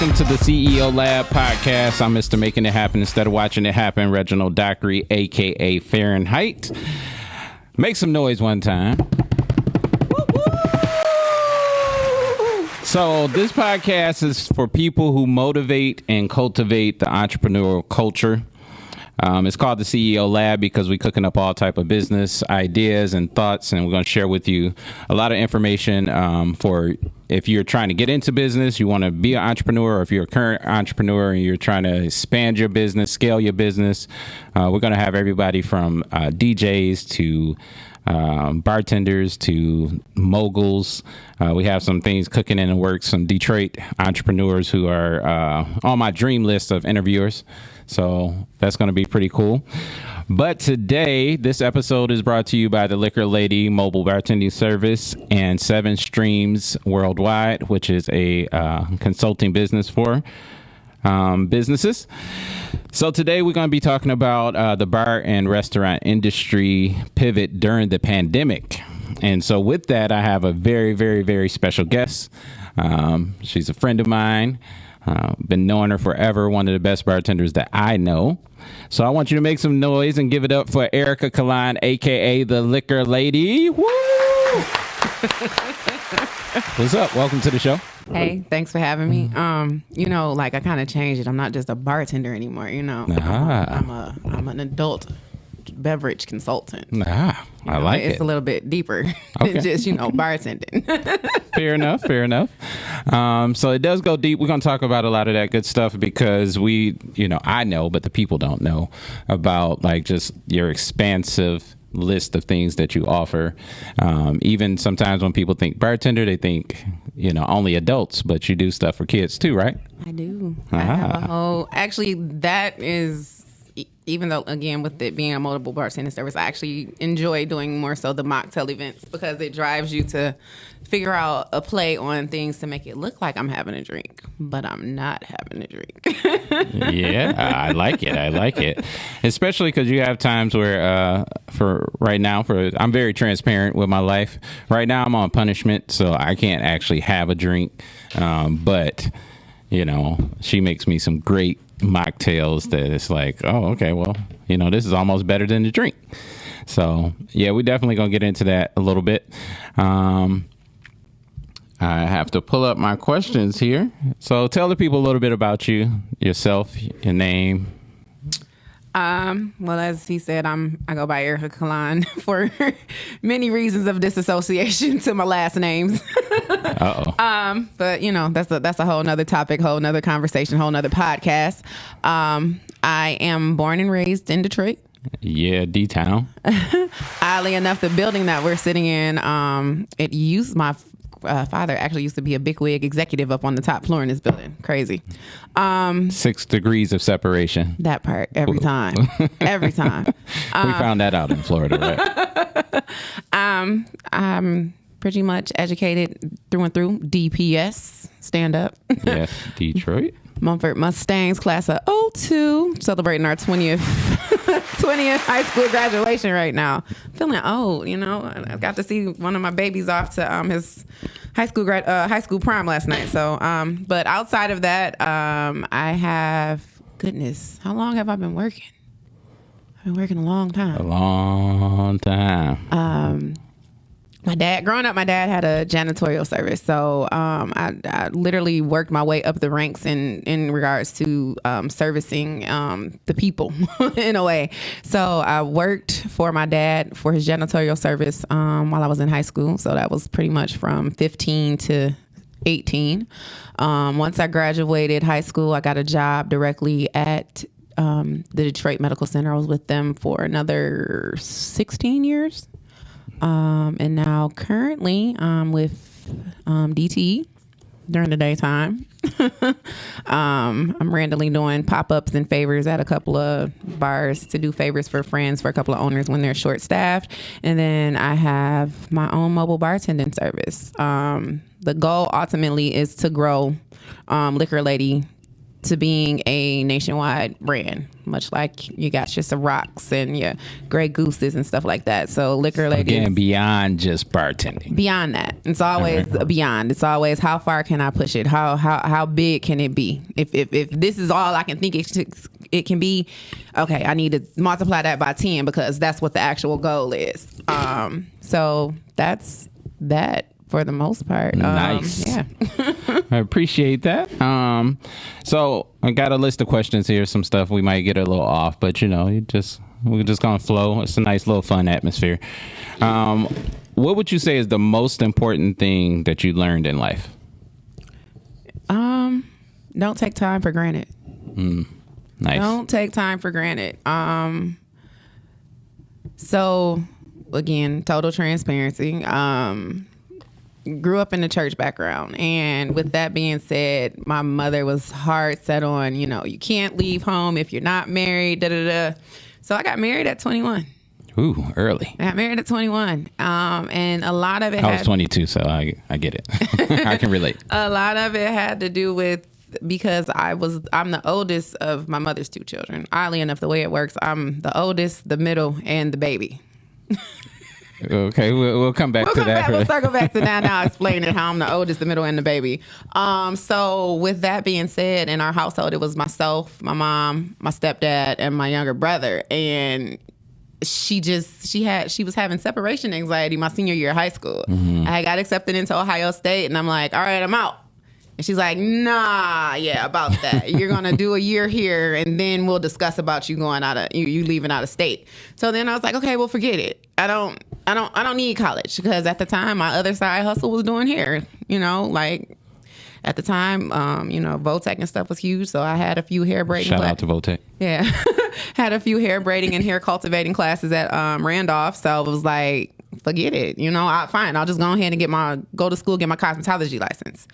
Welcome to the CEO Lab podcast. I'm Mr. Making It Happen Instead of Watching It Happen, Reginald Dockery, a.k.a. Pharenhyt. Make some noise one time. So this podcast is for people who motivate and cultivate the entrepreneurial culture. It's called the CEO Lab because we're cooking up all type of business ideas and thoughts, and we're going to share with you a lot of information for if you're trying to get into business, you want to be an entrepreneur, or if you're a current entrepreneur and you're trying to expand your business, scale your business. We're going to have everybody from DJs to bartenders to moguls. We have some things cooking in the works, some Detroit entrepreneurs who are on my dream list of interviewers. So that's going to be pretty cool. But today, this episode is brought to you by the Lecor Lady mobile bartending service and 7 Streams Worldwide, which is a consulting business for businesses. So today we're going to be talking about the bar and restaurant industry pivot during the pandemic. And so with that, I have a very, very, very special guest. She's a friend of mine. Been knowing her forever, one of the best bartenders that I know. So I want you to make some noise and give it up for Erica Kalan, a.k.a. the Lecor Lady. Woo! What's up? Welcome to the show. Hey, thanks for having me. I kind of changed it. I'm not just a bartender anymore, I'm an adult beverage consultant. I like it. It's a little bit deeper than just, bartending. Fair enough. So it does go deep. We're going to talk about a lot of that good stuff because I know, but the people don't know about like just your expansive list of things that you offer. Even sometimes when people think bartender, they think, only adults, but you do stuff for kids too, right? I do. I have actually, that is, even though, again, with it being a multiple bartending service, I actually enjoy doing more so the mocktail events because it drives you to figure out a play on things to make it look like I'm having a drink, but I'm not having a drink. Yeah, I like it. Especially because you have times where, for right now, I'm very transparent with my life. Right now, I'm on punishment, so I can't actually have a drink. But, she makes me some great mocktails that it's like, oh, okay, well, this is almost better than the drink. So yeah, we definitely gonna get into that a little bit. I have to pull up my questions here. So tell the people a little bit about you, yourself, your name. Well, as he said, I go by Erica Kalan for many reasons of disassociation to my last names. Uh-oh. But that's a whole nother topic, whole nother conversation, whole nother podcast. I am born and raised in Detroit. Yeah, D-Town. Oddly enough, the building that we're sitting in, my father actually used to be a bigwig executive up on the top floor in this building. Crazy. 6 degrees of separation. That part every time. Every time. We found that out in Florida, right? I'm pretty much educated through and through. DPS, stand up. Yes, Detroit. Mumford Mustangs, class of 02, celebrating our 20th high school graduation right now. Feeling old, I got to see one of my babies off to his high school prom last night. So, but outside of that, I have, goodness, how long have I been working? I've been working a long time. A long time. Growing up, my dad had a janitorial service. So I literally worked my way up the ranks in regards to servicing the people in a way. So I worked for my dad for his janitorial service while I was in high school. So that was pretty much from 15 to 18. Once I graduated high school, I got a job directly at the Detroit Medical Center. I was with them for another 16 years. And now currently I'm with DTE during the daytime. I'm randomly doing pop-ups and favors at a couple of bars to do favors for friends for a couple of owners when they're short-staffed. And then I have my own mobile bartending service. The goal ultimately is to grow Lecor Lady to being a nationwide brand. much like you got your Cirocs and your Grey Gooses and stuff like that. So Lecor Lady, again, beyond just bartending. Beyond that, it's always beyond. It's always how far can I push it? How big can it be? If this is all I can think it can be, okay, I need to multiply that by 10 because that's what the actual goal is. So that's that for the most part. Nice. Yeah. I appreciate that. So I got a list of questions here, some stuff we might get a little off, but we're just gonna flow. It's a nice little fun atmosphere. What would you say is the most important thing that you learned in life? Don't take time for granted. Nice. Don't take time for granted. So again, total transparency. Grew up in the church background, and with that being said, my mother was hard set on, you can't leave home if you're not married. So I got married at 21. Ooh, early. I got married at 21. And a lot of it I was 22, so I get it. I can relate. A lot of it had to do with because I'm the oldest of my mother's 2 children. Oddly enough, the way it works, I'm the oldest, the middle, and the baby. Okay, we'll come back to that. We'll circle back to that now, explaining how I'm the oldest, the middle, and the baby. So with that being said, in our household, it was myself, my mom, my stepdad, and my younger brother. And she was having separation anxiety my senior year of high school. Mm-hmm. I got accepted into Ohio State, and I'm like, all right, I'm out. And she's like, nah, yeah, about that. You're going to do a year here, and then we'll discuss about you going you leaving out of state. So then I was like, okay, well, forget it. I don't need college, because at the time my other side hustle was doing hair, like at the time, Votech and stuff was huge. So I had a few hair braiding. Shout out to Votech. Yeah. Had a few hair braiding and hair cultivating classes at Randolph. So it was like, forget it. Fine. I'll just go ahead and go to school, get my cosmetology license.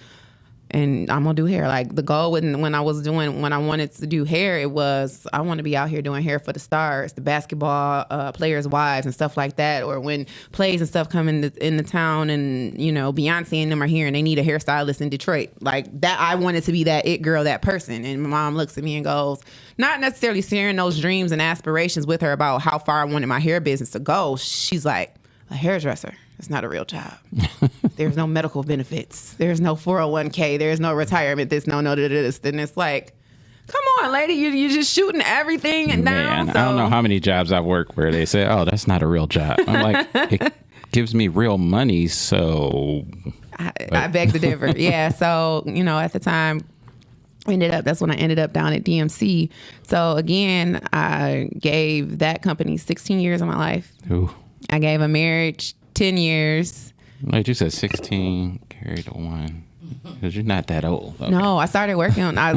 And I'm going to do hair. Like the goal when I wanted to do hair, it was, I want to be out here doing hair for the stars, the basketball players' wives and stuff like that. Or when plays and stuff come in the town and, Beyonce and them are here and they need a hairstylist in Detroit. Like that, I wanted to be that it girl, that person. And my mom looks at me and goes, not necessarily sharing those dreams and aspirations with her about how far I wanted my hair business to go. She's like, a hairdresser. It's not a real job. There's no medical benefits. There's no 401k. There's no retirement. There's no this. Then it's like, come on, lady, you're just shooting everything and down. Man, I don't know how many jobs I've worked where they say, oh, that's not a real job. I'm like, it gives me real money, so. I beg to differ. Yeah, so, at the time, that's when I ended up down at DMC. So again, I gave that company 16 years of my life. Ooh. I gave a marriage 10 years. Like you said, 16 carried a 1. Because you're not that old. Okay. No, I started working I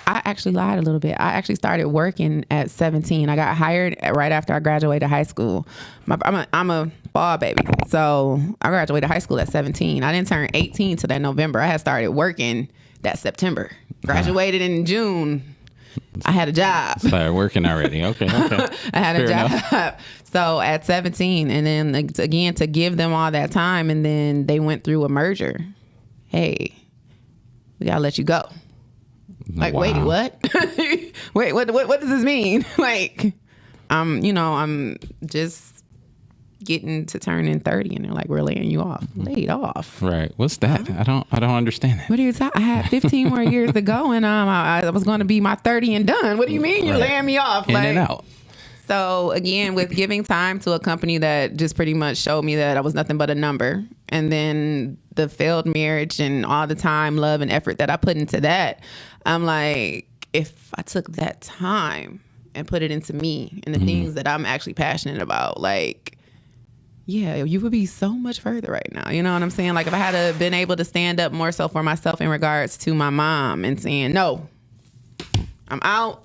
actually lied a little bit. I actually started working at 17. I got hired right after I graduated high school. I'm a ball baby. So I graduated high school at 17. I didn't turn 18 till that November. I had started working that September. Graduated in June. I had a job. Started working already. Okay. I had a job. So at 17, and then again to give them all that time, and then they went through a merger. Hey, we gotta let you go. Like, wow. Wait, what? Wait, what does this mean? Like, I'm just getting to turning 30, and they're like, we're laying you off. Laid off. Right. What's that? I don't understand that. What are you talking? I had 15 more years to go, and I was going to be my 30 and done. What do you mean you're laying me off? In and out. So again, with giving time to a company that just pretty much showed me that I was nothing but a number, and then the failed marriage and all the time, love, and effort that I put into that, I'm like, if I took that time and put it into me and the things that I'm actually passionate about, like, yeah, you would be so much further right now. You know what I'm saying? Like if I had been able to stand up more so for myself in regards to my mom and saying, no, I'm out.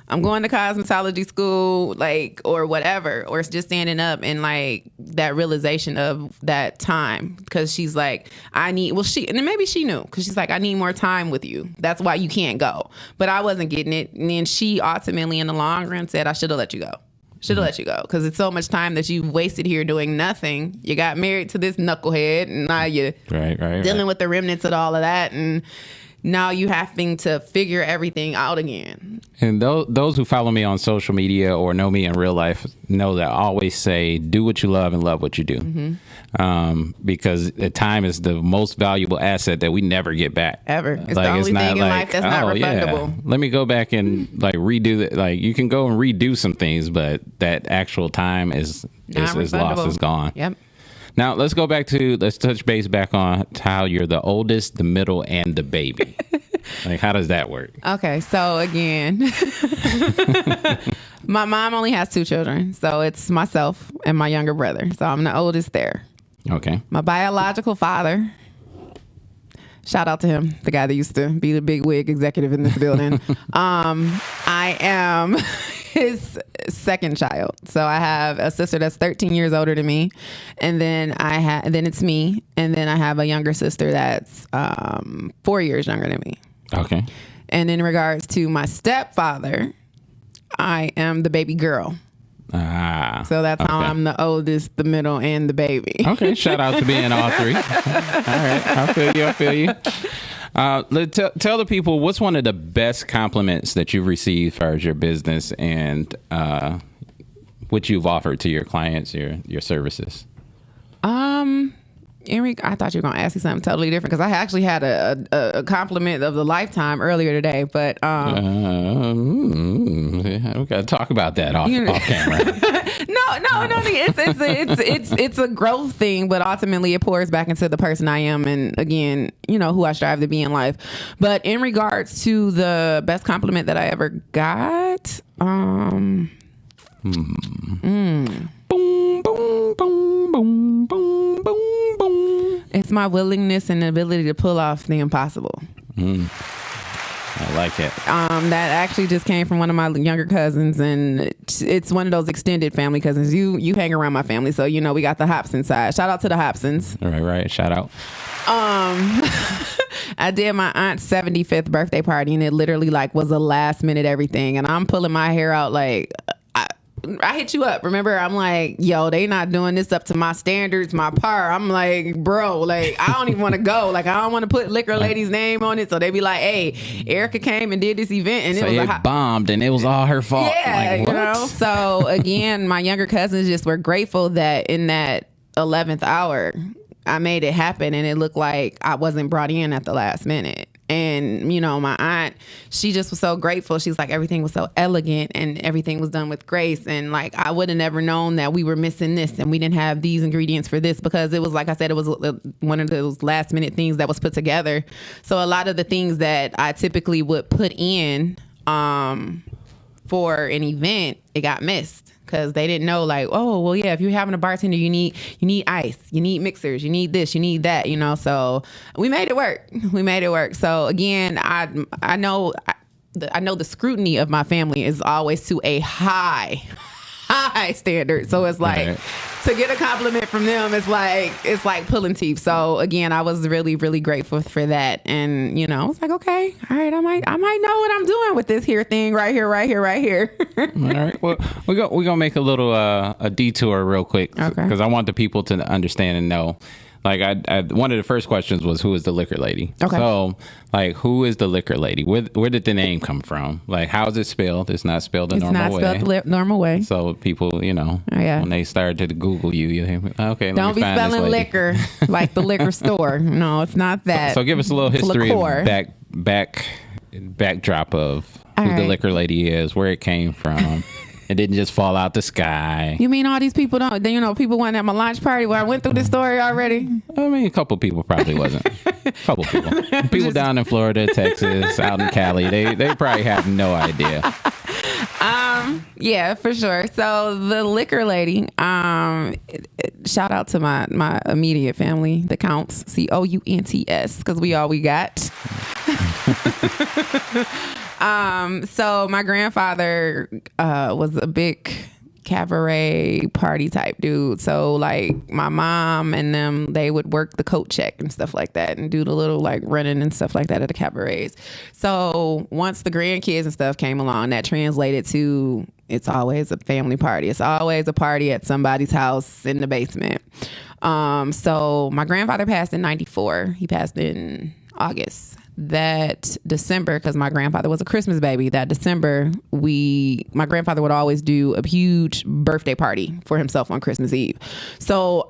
I'm going to cosmetology school, like, or whatever, or it's just standing up and like that realization of that time. Cause she's like, and then maybe she knew, cause she's like, I need more time with you. That's why you can't go. But I wasn't getting it. And then she ultimately in the long run said, I should have let you go. Let you go. Cause it's so much time that you've wasted here doing nothing. You got married to this knucklehead and now you're dealing with the remnants of all of that. And now you having to figure everything out again. And those who follow me on social media or know me in real life know that I always say, do what you love and love what you do. Because the time is the most valuable asset that we never get back. Ever. It's the only thing in life that's not refundable. Let me go back and like redo it. Like you can go and redo some things, but that actual time is lost, is gone. Yep. Now let's touch base back on how you're the oldest, the middle, and the baby. Like, how does that work? Okay, so again, my mom only has 2 children, so it's myself and my younger brother. So I'm the oldest there. Okay. My biological father, shout out to him, the guy that used to be the big wig executive in this building. I am his second child. So I have a sister that's 13 years older than me, and then then it's me, and then I have a younger sister that's 4 years younger than me. Okay. And in regards to my stepfather, I am the baby girl. So that's how I'm the oldest, the middle, and the baby. Okay, shout out to being all 3. All right, I feel you. Tell the people, what's one of the best compliments that you've received as far as your business and what you've offered to your clients, your services? Eric, I thought you were going to ask me something totally different because I actually had a compliment of the lifetime earlier today, but we got to talk about that off camera. No, it's a growth thing, but ultimately it pours back into the person I am, and again, who I strive to be in life. But in regards to the best compliment that I ever got, boom, boom, boom, boom, boom, boom, boom. It's my willingness and ability to pull off the impossible. I like it. That actually just came from one of my younger cousins, and it's one of those extended family cousins. You hang around my family, so we got the Hobson side. Shout out to the Hobsons. Right. Shout out. I did my aunt's 75th birthday party, and it literally was a last minute everything, and I'm pulling my hair out like. I hit you up. Remember, I'm like, yo, they not doing this up to my standards, my par. I'm like, bro, I don't even want to go. I don't want to put Lecor Lady's name on it. So they be like, hey, Erica came and did this event, and it bombed, and it was all her fault. Yeah, So again, my younger cousins just were grateful that in that 11th hour, I made it happen, and it looked like I wasn't brought in at the last minute. And, my aunt, she just was so grateful. She's like, everything was so elegant and everything was done with grace. And I would have never known that we were missing this and we didn't have these ingredients for this, because it was, like I said, it was one of those last minute things that was put together. So a lot of the things that I typically would put in for an event, it got missed. Because they didn't know, if you're having a bartender, you need ice, you need mixers, you need this, you need that, So we made it work. So again, I know the scrutiny of my family is always to a high standard. So it's right. To get a compliment from them, it's like pulling teeth. So again, I was really, really grateful for that. And, I was like, okay, all right, I might know what I'm doing with this here thing right here. All right. Well, we're going to make a little a detour real quick. Okay. Because I want the people to understand and know. I one of the first questions was, who is the Lecor Lady? Okay. So, who is the Lecor Lady? Where did the name come from? How is it spelled? It's not spelled the normal way. It's not spelled the normal way. So people, when they started to Google you think, okay, don't be spelling liquor like the liquor store. No, it's not that. So give us a little history of backdrop of who the Lecor Lady is, where it came from. It didn't just fall out the sky. You mean all these people don't? People went at my launch party where I went through this story already? I mean, a couple people probably wasn't. A couple people. People down in Florida, Texas, out in Cali, they probably have no idea. Yeah, for sure. So the Lecor Lady, shout out to my immediate family, the Counts, Counts, because we all we got. So my grandfather was a big cabaret party type dude. So my mom and them, they would work the coat check and stuff like that and do the little running and stuff like that at the cabarets. So once the grandkids and stuff came along, that translated to, it's always a family party. It's always a party at somebody's house in the basement. So my grandfather passed in 94. He passed in August. that December, because my grandfather was a Christmas baby, that December, my grandfather would always do a huge birthday party for himself on Christmas Eve. So,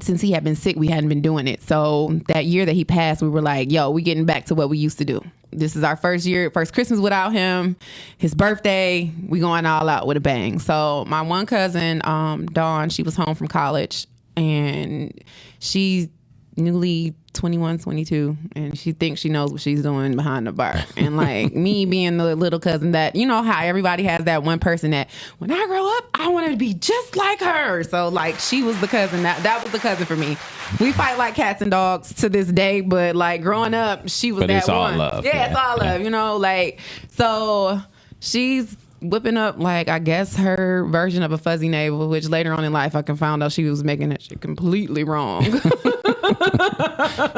since he had been sick, we hadn't been doing it. So that year that he passed, we were like, yo, we getting back to what we used to do. This is our first Christmas without him. His birthday, we going all out with a bang. So my one cousin, Dawn, she was home from college, and she's newly 21, 22, and she thinks she knows what she's doing behind the bar. And like me being the little cousin that, you know how everybody has that one person that when I grow up, I want to be just like her. So like she was the cousin that was the cousin for me. We fight like cats and dogs to this day, but like growing up, she was that one. Love. Yeah, it's all love, you know, like, so she's whipping up, like, I guess her version of a fuzzy navel, which later on in life I found out she was making that shit completely wrong.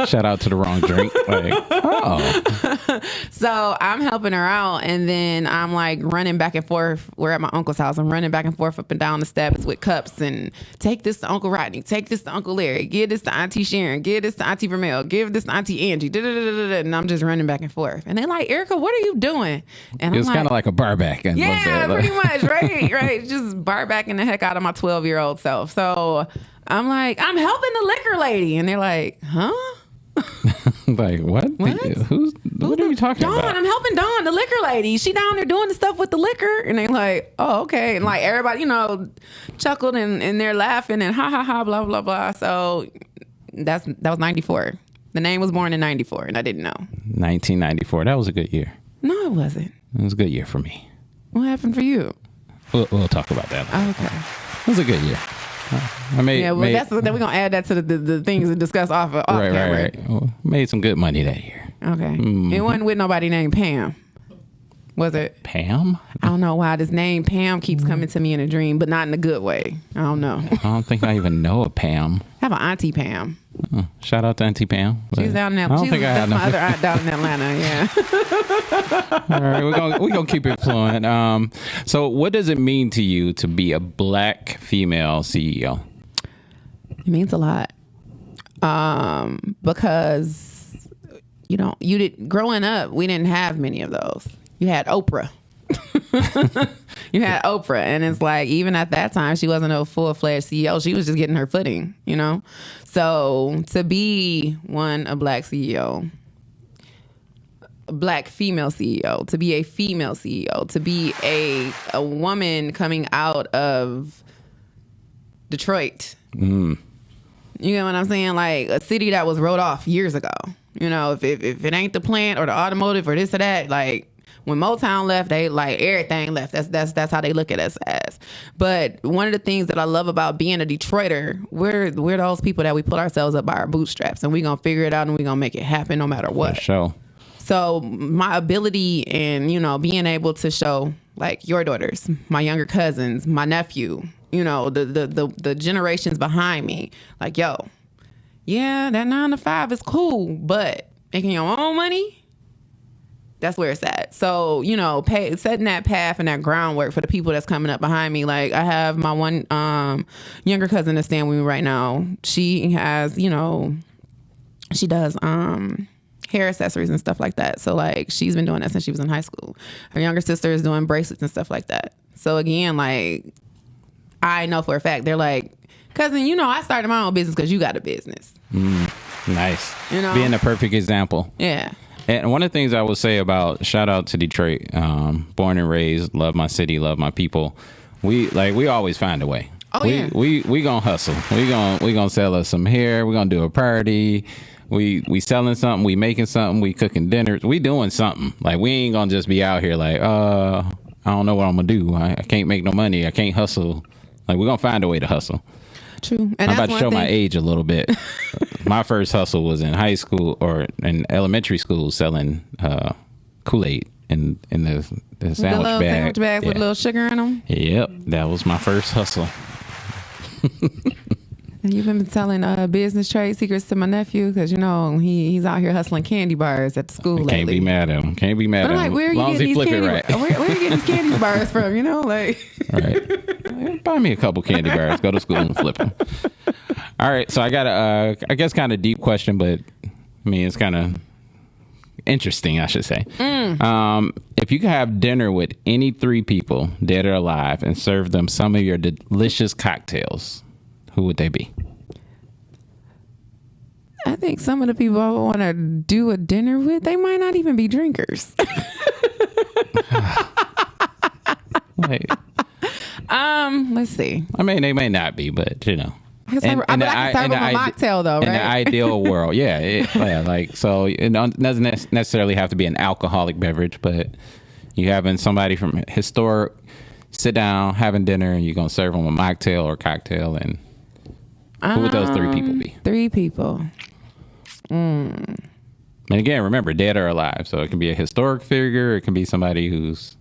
Shout out to the wrong drink. Like, oh. So I'm helping her out, and then I'm like running back and forth. We're at my uncle's house. I'm running back and forth up and down the steps with cups and take this to Uncle Rodney, take this to Uncle Larry, give this to Auntie Sharon, give this to Auntie Vermel, give this to Auntie Angie, and I'm just running back and forth. And they're like, Erica, what are you doing? And it was kind of like a bar back. Yeah, pretty much, right. Just bar backing the heck out of my 12-year-old self. So I'm like, I'm helping the Lecor Lady. And they're like, huh? Like, what? What are you talking about? I'm helping Dawn, the Lecor Lady. She down there doing the stuff with the liquor. And they're like, oh, okay. And like everybody, you know, chuckled and they're laughing and ha ha ha, blah, blah, blah. So that was 94. The name was born in 94, and I didn't know. 1994. That was a good year. No, it wasn't. It was a good year for me. What happened for you? We'll talk about that. Oh, okay. It was a good year. Then we're gonna add that to the things to discuss off camera. Right. Well, made some good money that year. Okay. It wasn't with nobody named Pam, was it? Pam? I don't know why this name Pam keeps coming to me in a dream, but not in a good way. I don't know. I don't think I even know a Pam. I have an auntie Pam. Shout out to Auntie Pam. She's down in Atlanta. That's my other aunt down in Atlanta. Yeah. All right, we're gonna keep it flowing. So, what does it mean to you to be a Black female CEO? It means a lot, because growing up, we didn't have many of those. You had Oprah. You had Oprah, and it's like, even at that time, she wasn't a full-fledged CEO. She was just getting her footing, you know? So to be a Black CEO, a Black female CEO, to be a female CEO, to be a woman coming out of Detroit. You know what I'm saying? Like a city that was wrote off years ago. You know, if it ain't the plant or the automotive or this or that, like, when Motown left, they like everything left. That's how they look at us as. But one of the things that I love about being a Detroiter, we're those people that we put ourselves up by our bootstraps, and we're gonna figure it out and we're gonna make it happen no matter what. For sure. So my ability and, you know, being able to show like your daughters, my younger cousins, my nephew, you know, the generations behind me, like, yo, yeah, that 9 to 5 is cool, but making your own money, that's where it's at. So, you know, setting that path and that groundwork for the people that's coming up behind me. Like, I have my one younger cousin that's staying with me right now. She has, you know, she does hair accessories and stuff like that. So, like, she's been doing that since she was in high school. Her younger sister is doing bracelets and stuff like that. So, again, like, I know for a fact, they're like, cousin, you know, I started my own business because you got a business. Nice. You know? Being a perfect example. Yeah. And one of the things I would say about, shout out to Detroit, born and raised, love my city, love my people. We always find a way. Oh, yeah. We gonna hustle. We gonna sell us some hair. We gonna do a party. We selling something. We making something. We cooking dinners. We doing something. Like, we ain't gonna just be out here like, I don't know what I'm gonna do. I can't make no money. I can't hustle. Like, we're gonna find a way to hustle. True. And I'm about to show my age a little bit. My first hustle was in high school or in elementary school, selling Kool-Aid in the sandwich bag. Sandwich bags with a little sugar in them. Yep, that was my first hustle. And you've been telling business trade secrets to my nephew because, you know, he's out here hustling candy bars at the school lately. Can't be mad at him. Can't be mad at him. Like, where are you getting these candy bars? Where are you getting these candy bars from? You know, like. Right. Buy me a couple candy bars. Go to school and flip them. All right. So I got a, I guess, kind of deep question, but I mean, it's kind of interesting, I should say. If you could have dinner with any 3 people, dead or alive, and serve them some of your delicious cocktails, who would they be? I think some of the people I want to do a dinner with, they might not even be drinkers. Like, let's see. I mean, they may not be, but you know. I can serve them a mocktail though, right? In the ideal world, so it doesn't necessarily have to be an alcoholic beverage, but you having somebody from historic sit down, having dinner, and you're gonna serve them a mocktail or cocktail, and who would those 3 people be? 3 people. And again, remember, dead or alive. So it can be a historic figure. It can be somebody who's,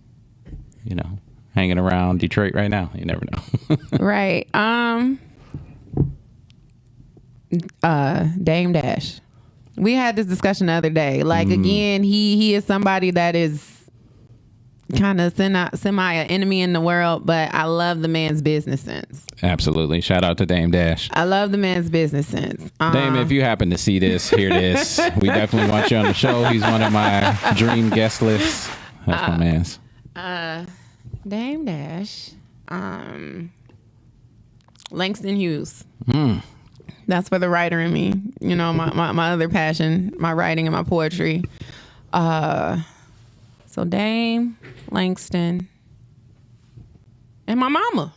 you know, hanging around Detroit right now. You never know. Right. Dame Dash. We had this discussion the other day. Like, again, he is somebody that is kind of semi an enemy in the world, but I love the man's business sense. Absolutely. Shout out to Dame Dash. I love the man's business sense. Dame, if you happen to see this, hear this, we definitely want you on the show. He's one of my dream guest lists. That's my man's. Dame Dash. Langston Hughes. That's for the writer in me. You know, my other passion, my writing and my poetry. So Dame, Langston, and my mama.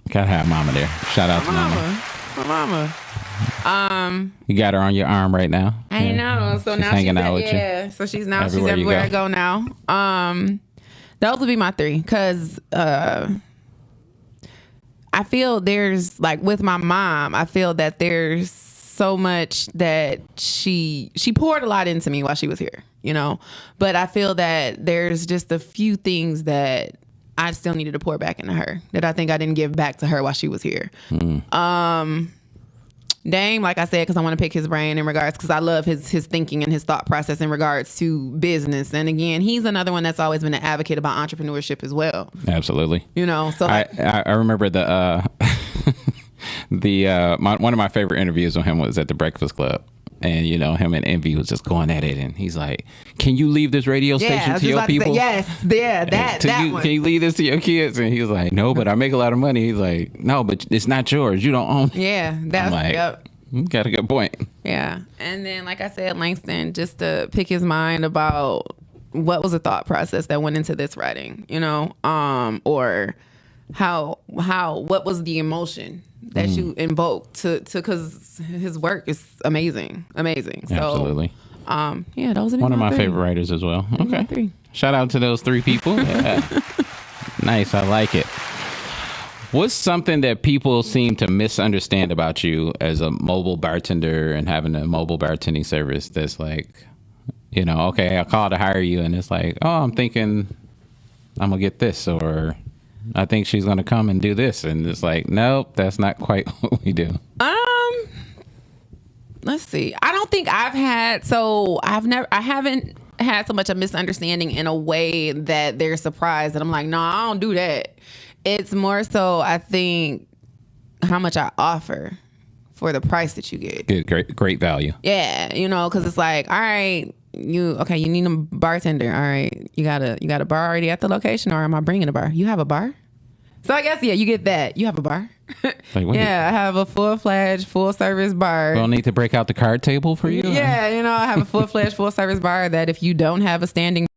Gotta have mama there. Shout out to mama. My mama. You got her on your arm right now. I know. So she's now hanging she's out with you. Yeah. So she's Everywhere you everywhere go. I go now. Those would be my 3 because I feel there's like with my mom, I feel that there's so much that she poured a lot into me while she was here, you know, but I feel that there's just a few things that I still needed to pour back into her that I think I didn't give back to her while she was here. Dame, like I said, because I want to pick his brain in regards, because I love his thinking and his thought process in regards to business. And again, he's another one that's always been an advocate about entrepreneurship as well. Absolutely. You know, so like, I remember the one of my favorite interviews with him was at the Breakfast Club. And, you know, him and Envy was just going at it. And he's like, can you leave this radio station to your people? Yes. Yeah, that one. Can you leave this to your kids? And he was like, no, but I make a lot of money. He's like, no, but it's not yours. You don't own it. Yeah. That's like, yep. You got a good point. Yeah. And then, like I said, Langston, just to pick his mind about what was the thought process that went into this writing, you know, or what was the emotion that you invoked to because his work is amazing. So, absolutely. Yeah, those are one of my favorite writers as well. Okay. Shout out to those 3 people. Yeah. Nice. I like it. What's something that people seem to misunderstand about you as a mobile bartender and having a mobile bartending service that's like, you know, okay, I called to hire you and it's like, oh, I'm thinking I'm going to get this, or I think she's going to come and do this. And it's like, nope, that's not quite what we do. Let's see. I don't think I haven't had so much a misunderstanding in a way that they're surprised that I'm like, no, I don't do that. It's more so, I think, how much I offer for the price that you get. Good, great value. Yeah, you know, because it's like, all right, you need a bartender. All right, you got a bar already at the location, or am I bringing a bar? You have a bar? So I guess, yeah, you get that. You have a bar? Like, yeah, I have a full-fledged, full-service bar. Don't need to break out the card table for you? Yeah, you know, I have a full-fledged, full-service bar that if you don't have a standing